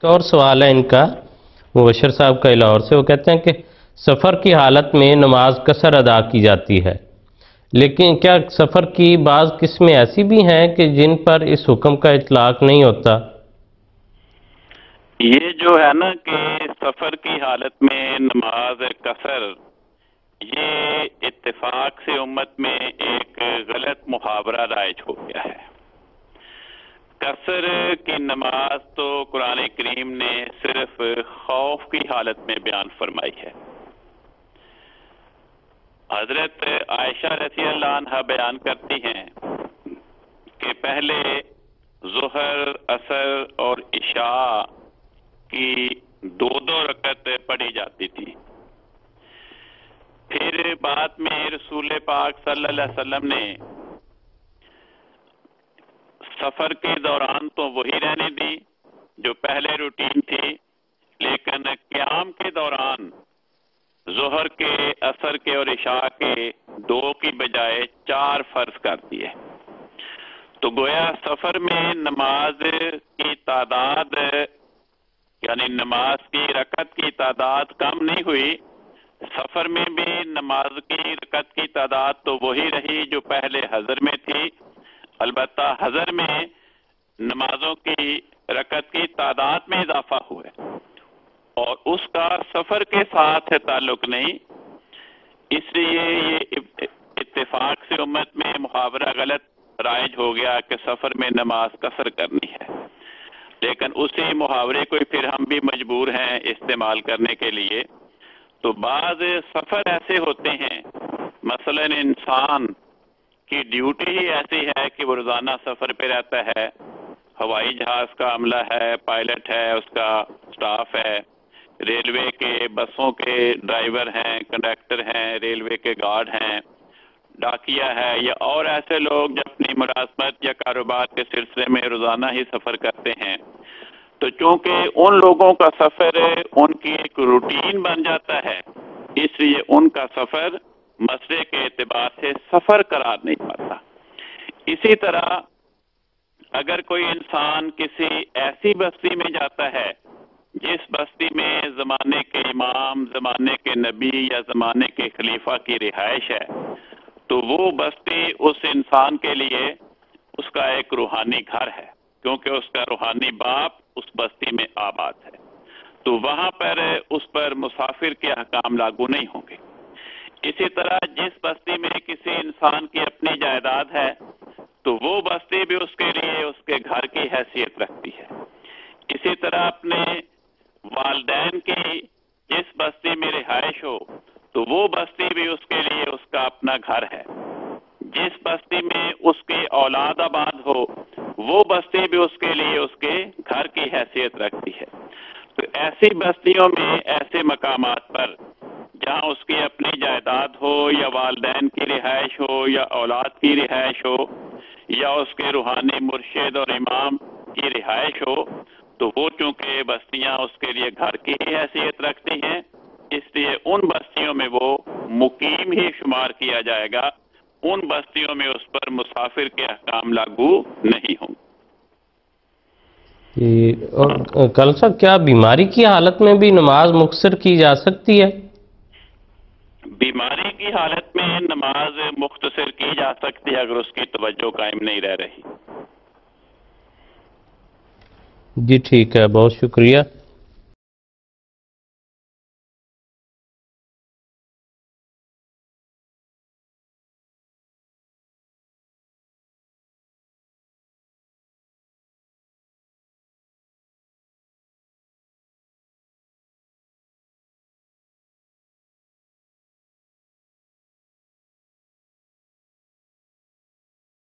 اور سوال ہے ان کا مبشر صاحب کا لاہور سے، وہ کہتے ہیں کہ سفر کی حالت میں نماز قصر ادا کی جاتی ہے، لیکن کیا سفر کی بعض قسمیں ایسی بھی ہیں کہ جن پر اس حکم کا اطلاق نہیں ہوتا؟ یہ جو ہے نا کہ سفر کی حالت میں نماز قصر، یہ اتفاق سے امت میں ایک غلط محاورہ رائج ہو گیا ہے۔ قصر کی نماز تو قرآن کریم نے صرف خوف کی حالت میں بیان فرمائی ہے۔ حضرت عائشہ رضی اللہ عنہ بیان کرتی ہیں کہ پہلے ظہر، عصر اور عشاء کی دو رکعت پڑھی جاتی تھی، پھر بعد میں رسول پاک صلی اللہ علیہ وسلم نے سفر کے دوران تو وہی رہنے دی جو پہلے روٹین تھی، لیکن قیام کے دوران ظہر کے، عصر کے اور عشاء کے 2 کی بجائے 4 فرض کر دیے۔ تو گویا سفر میں نماز کی تعداد، یعنی نماز کی رکعت کی تعداد کم نہیں ہوئی، سفر میں بھی نماز کی رکعت کی تعداد تو وہی رہی جو پہلے حضر میں تھی، البتہ حضر میں نمازوں کی رکعت کی تعداد میں اضافہ ہوا ہے اور اس کا سفر کے ساتھ تعلق نہیں، اس لیے یہ اتفاق سے امت میں محاورہ غلط رائج ہو گیا کہ سفر میں نماز قصر کرنی ہے، لیکن اسی محاورے کو پھر ہم بھی مجبور ہیں استعمال کرنے کے لیے۔ تو بعض سفر ایسے ہوتے ہیں، مثلا انسان کی ڈیوٹی ہی ایسی ہے کہ وہ روزانہ سفر پہ رہتا ہے، ہوائی جہاز کا عملہ ہے، پائلٹ ہے، اس کا سٹاف ہے، ریلوے کے بسوں کے ڈرائیور ہیں، کنڈکٹر ہیں، ریلوے کے گارڈ ہیں، ڈاکیہ ہے، یا اور ایسے لوگ جو اپنی ملازمت یا کاروبار کے سلسلے میں روزانہ ہی سفر کرتے ہیں۔ تو چونکہ ان لوگوں کا سفر ان کی ایک روٹین بن جاتا ہے، اس لیے ان کا سفر مسئلے کے اعتبار سے سفر قرار نہیں پاتا۔ اسی طرح اگر کوئی انسان کسی ایسی بستی میں جاتا ہے جس بستی میں زمانے کے امام، زمانے کے نبی یا زمانے کے خلیفہ کی رہائش ہے، تو وہ بستی اس انسان کے لیے اس کا ایک روحانی گھر ہے، کیونکہ اس کا روحانی باپ اس بستی میں آباد ہے، تو وہاں پر اس پر مسافر کے احکام لاگو نہیں ہوں گے۔ اسی طرح جس بستی میں کسی انسان کی اپنی جائیداد ہے تو وہ بستی بھی اس کے لیے اس کے گھر کی حیثیت رکھتی ہے۔ اسی طرح اپنے والدین کی جس بستی میں رہائش ہو تو وہ بستی بھی اس کے لیے اس کا اپنا گھر ہے۔ جس بستی میں اس کی اولاد آباد ہو وہ بستی بھی اس کے لیے اس کے گھر کی حیثیت رکھتی ہے۔ تو ایسی بستیوں میں، ایسے مقامات پر جہاں اس کی اپنی جائیداد ہو یا والدین کی رہائش ہو یا اولاد کی رہائش ہو یا اس کے روحانی مرشد اور امام کی رہائش ہو، تو وہ چونکہ بستیاں اس کے لیے گھر کی ہی حیثیت رکھتی ہیں، اس لیے ان بستیوں میں وہ مقیم ہی شمار کیا جائے گا، ان بستیوں میں اس پر مسافر کے احکام لاگو نہیں ہوں۔ اور کل صاحب کیا بیماری کی حالت میں بھی نماز مختصر کی جا سکتی ہے؟ بیماری کی حالت میں نماز مختصر کی جا سکتی ہے اگر اس کی توجہ قائم نہیں رہ رہی۔ جی ٹھیک ہے، بہت شکریہ۔